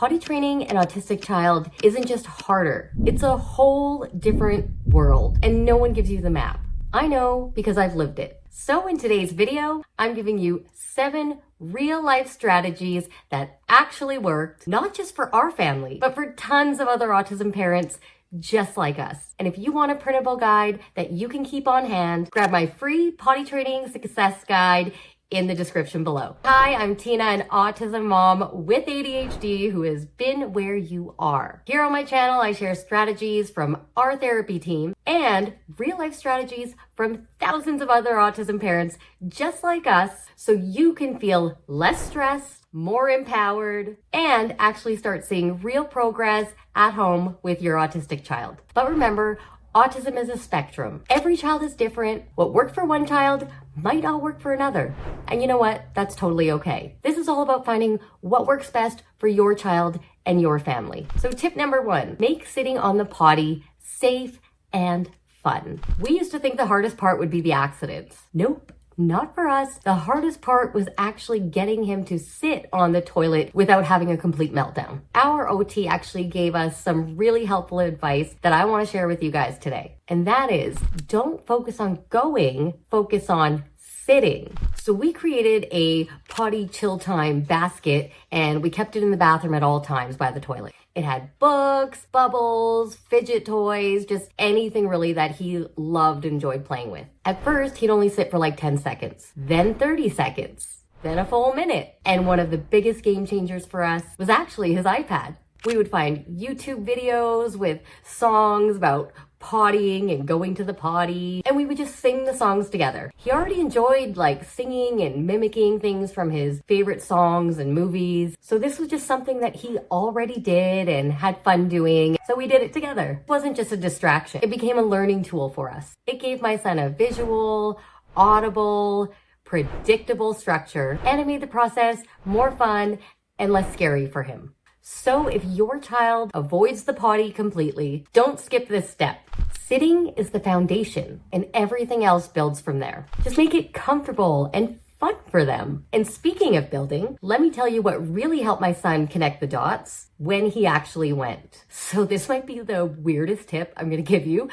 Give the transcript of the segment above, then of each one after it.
Potty training an autistic child isn't just harder, it's a whole different world, and no one gives you the map. I know because I've lived it. So in today's video, I'm giving you 7 real-life strategies that actually worked, not just for our family, but for tons of other autism parents just like us. And if you want a printable guide that you can keep on hand, grab my free potty training success guide in the description below. Hi, I'm Tina, an autism mom with ADHD who has been where you are. Here on my channel, I share strategies from our therapy team and real life strategies from thousands of other autism parents just like us, so you can feel less stressed, more empowered, and actually start seeing real progress at home with your autistic child. But remember, autism is a spectrum. Every child is different. What worked for one child might not work for another. And you know what? That's totally okay. This is all about finding what works best for your child and your family. So tip number 1, make sitting on the potty safe and fun. We used to think the hardest part would be the accidents. Nope. Not for us. The hardest part was actually getting him to sit on the toilet without having a complete meltdown. Our OT actually gave us some really helpful advice that I want to share with you guys today. And that is, don't focus on going, focus on sitting. So we created a potty chill time basket and we kept it in the bathroom at all times by the toilet. It had books, bubbles, fidget toys, just anything really that he loved and enjoyed playing with. At first, he'd only sit for like 10 seconds, then 30 seconds, then a full minute. And one of the biggest game changers for us was actually his iPad. We would find YouTube videos with songs about pottying and going to the potty, and we would just sing the songs together. He already enjoyed like singing and mimicking things from his favorite songs and movies. So this was just something that he already did and had fun doing. So we did it together. It wasn't just a distraction. It became a learning tool for us. It gave my son a visual, audible, predictable structure, and it made the process more fun and less scary for him. So if your child avoids the potty completely, don't skip this step. Sitting is the foundation and everything else builds from there. Just make it comfortable and fun for them. And speaking of building, let me tell you what really helped my son connect the dots when he actually went. So this might be the weirdest tip I'm going to give you,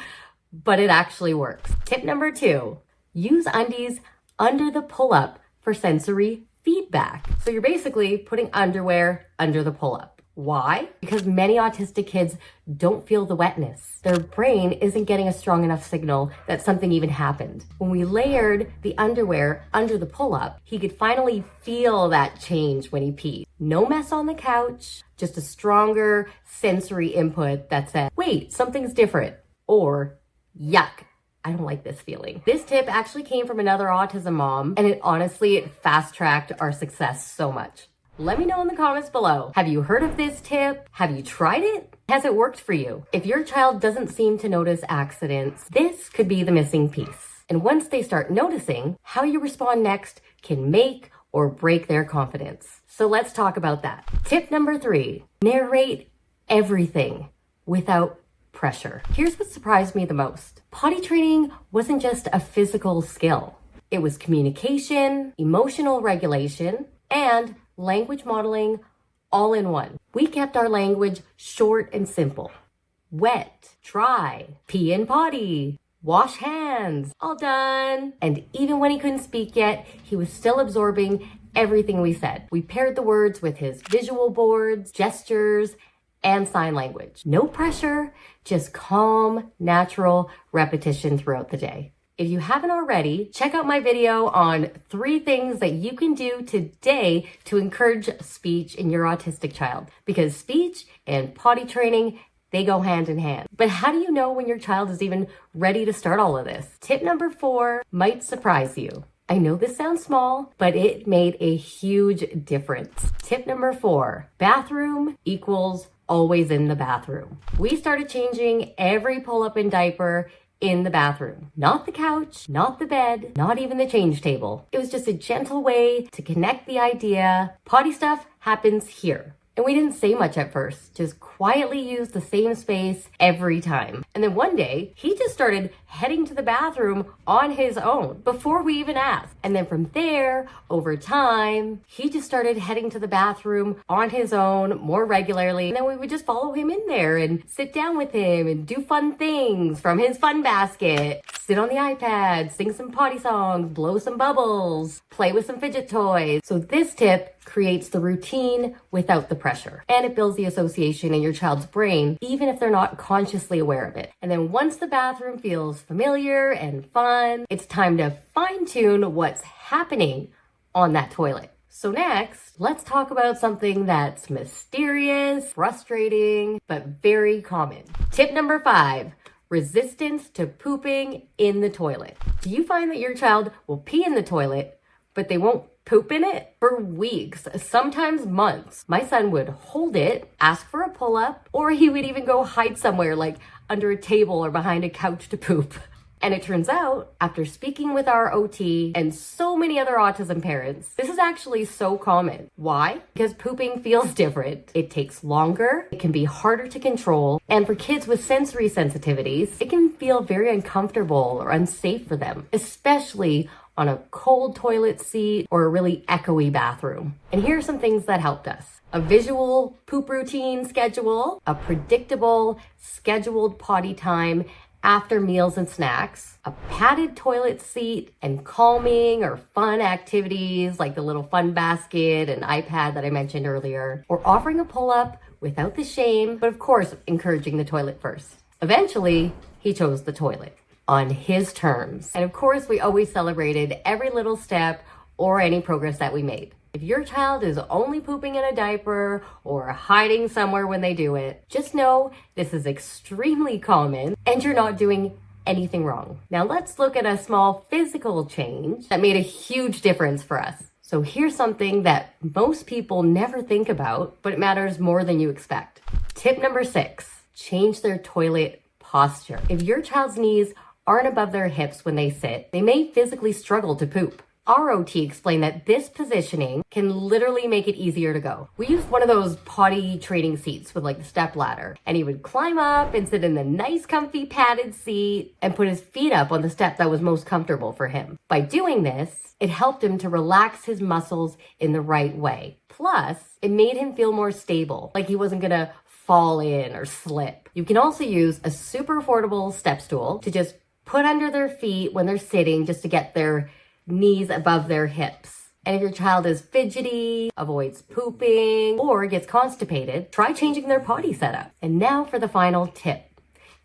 but it actually works. Tip number 2, use undies under the pull-up for sensory feedback. So you're basically putting underwear under the pull-up. Why? Because many autistic kids don't feel the wetness. Their brain isn't getting a strong enough signal that something even happened. When we layered the underwear under the pull-up, he could finally feel that change when he peed. No mess on the couch, just a stronger sensory input that said, wait, something's different, or yuck, I don't like this feeling. This tip actually came from another autism mom, and it fast-tracked our success so much. Let me know in the comments below. Have you heard of this tip? Have you tried it? Has it worked for you? If your child doesn't seem to notice accidents, this could be the missing piece. And once they start noticing, how you respond next can make or break their confidence. So let's talk about that. Tip number 3, narrate everything without pressure. Here's what surprised me the most. Potty training wasn't just a physical skill. It was communication, emotional regulation, and language modeling all in one. We kept our language short and simple. Wet, dry, pee and potty, wash hands, all done. And even when he couldn't speak yet, he was still absorbing everything we said. We paired the words with his visual boards, gestures, and sign language. No pressure, just calm, natural repetition throughout the day. If you haven't already, check out my video on 3 things that you can do today to encourage speech in your autistic child. Because speech and potty training, they go hand in hand. But how do you know when your child is even ready to start all of this? Tip number 4 might surprise you. I know this sounds small, but it made a huge difference. Tip number 4, bathroom equals always in the bathroom. We started changing every pull-up and diaper in the bathroom. Not the couch, not the bed, not even the change table. It was just a gentle way to connect the idea. Potty stuff happens here. And we didn't say much at first, just quietly used the same space every time. And then one day, he just started heading to the bathroom on his own before we even asked. And then from there, over time, he just started heading to the bathroom on his own more regularly. And then we would just follow him in there and sit down with him and do fun things from his fun basket, sit on the iPad, sing some potty songs, blow some bubbles, play with some fidget toys. So this tip creates the routine without the pressure. And it builds the association in your child's brain, even if they're not consciously aware of it. And then once the bathroom feels familiar and fun, it's time to fine-tune what's happening on that toilet. So next, let's talk about something that's mysterious, frustrating, but very common. Tip number 5. Resistance to pooping in the toilet. Do you find that your child will pee in the toilet, but they won't poop in it? For weeks, sometimes months, my son would hold it, ask for a pull-up, or he would even go hide somewhere like under a table or behind a couch to poop. And it turns out, after speaking with our OT and so many other autism parents, this is actually so common. Why? Because pooping feels different. It takes longer, it can be harder to control, and for kids with sensory sensitivities, it can feel very uncomfortable or unsafe for them, especially on a cold toilet seat or a really echoey bathroom. And here are some things that helped us. A visual poop routine schedule, a predictable scheduled potty time after meals and snacks, a padded toilet seat, and calming or fun activities like the little fun basket and iPad that I mentioned earlier, or offering a pull-up without the shame, but of course, encouraging the toilet first. Eventually, he chose the toilet on his terms. And of course, we always celebrated every little step or any progress that we made. If your child is only pooping in a diaper or hiding somewhere when they do it, just know this is extremely common and you're not doing anything wrong. Now let's look at a small physical change that made a huge difference for us. So here's something that most people never think about, but it matters more than you expect. Tip number 6, change their toilet posture. If your child's knees aren't above their hips when they sit, they may physically struggle to poop. Our OT explained that this positioning can literally make it easier to go. We used one of those potty training seats with like the step ladder, and he would climb up and sit in the nice comfy padded seat and put his feet up on the step that was most comfortable for him. By doing this, it helped him to relax his muscles in the right way. Plus, it made him feel more stable, like he wasn't gonna fall in or slip. You can also use a super affordable step stool to just put under their feet when they're sitting, just to get their knees above their hips. And if your child is fidgety, avoids pooping, or gets constipated, try changing their potty setup. And now for the final tip.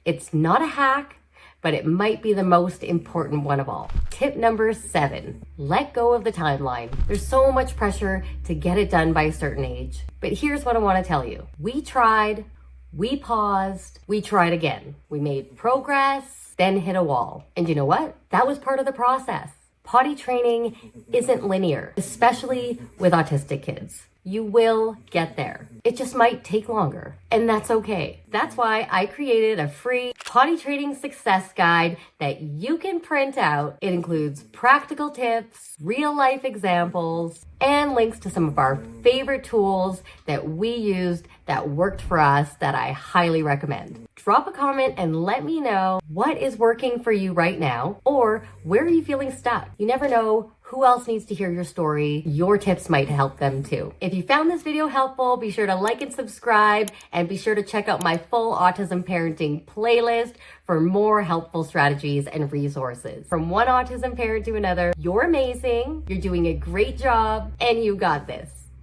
It's not a hack, but it might be the most important one of all. Tip number 7, let go of the timeline. There's so much pressure to get it done by a certain age. But here's what I want to tell you. We tried, we paused, we tried again. We made progress, then hit a wall. And you know what? That was part of the process. Potty training isn't linear, especially with autistic kids. You will get there. It just might take longer, and that's okay. That's why I created a free potty training success guide that you can print out. It includes practical tips, real life examples, and links to some of our favorite tools that we used that worked for us that I highly recommend. Drop a comment and let me know what is working for you right now, or where are you feeling stuck? You never know who else needs to hear your story. Your tips might help them too. If you found this video helpful, be sure to like and subscribe, and be sure to check out my full autism parenting playlist for more helpful strategies and resources. From one autism parent to another, you're amazing, you're doing a great job, and you got this.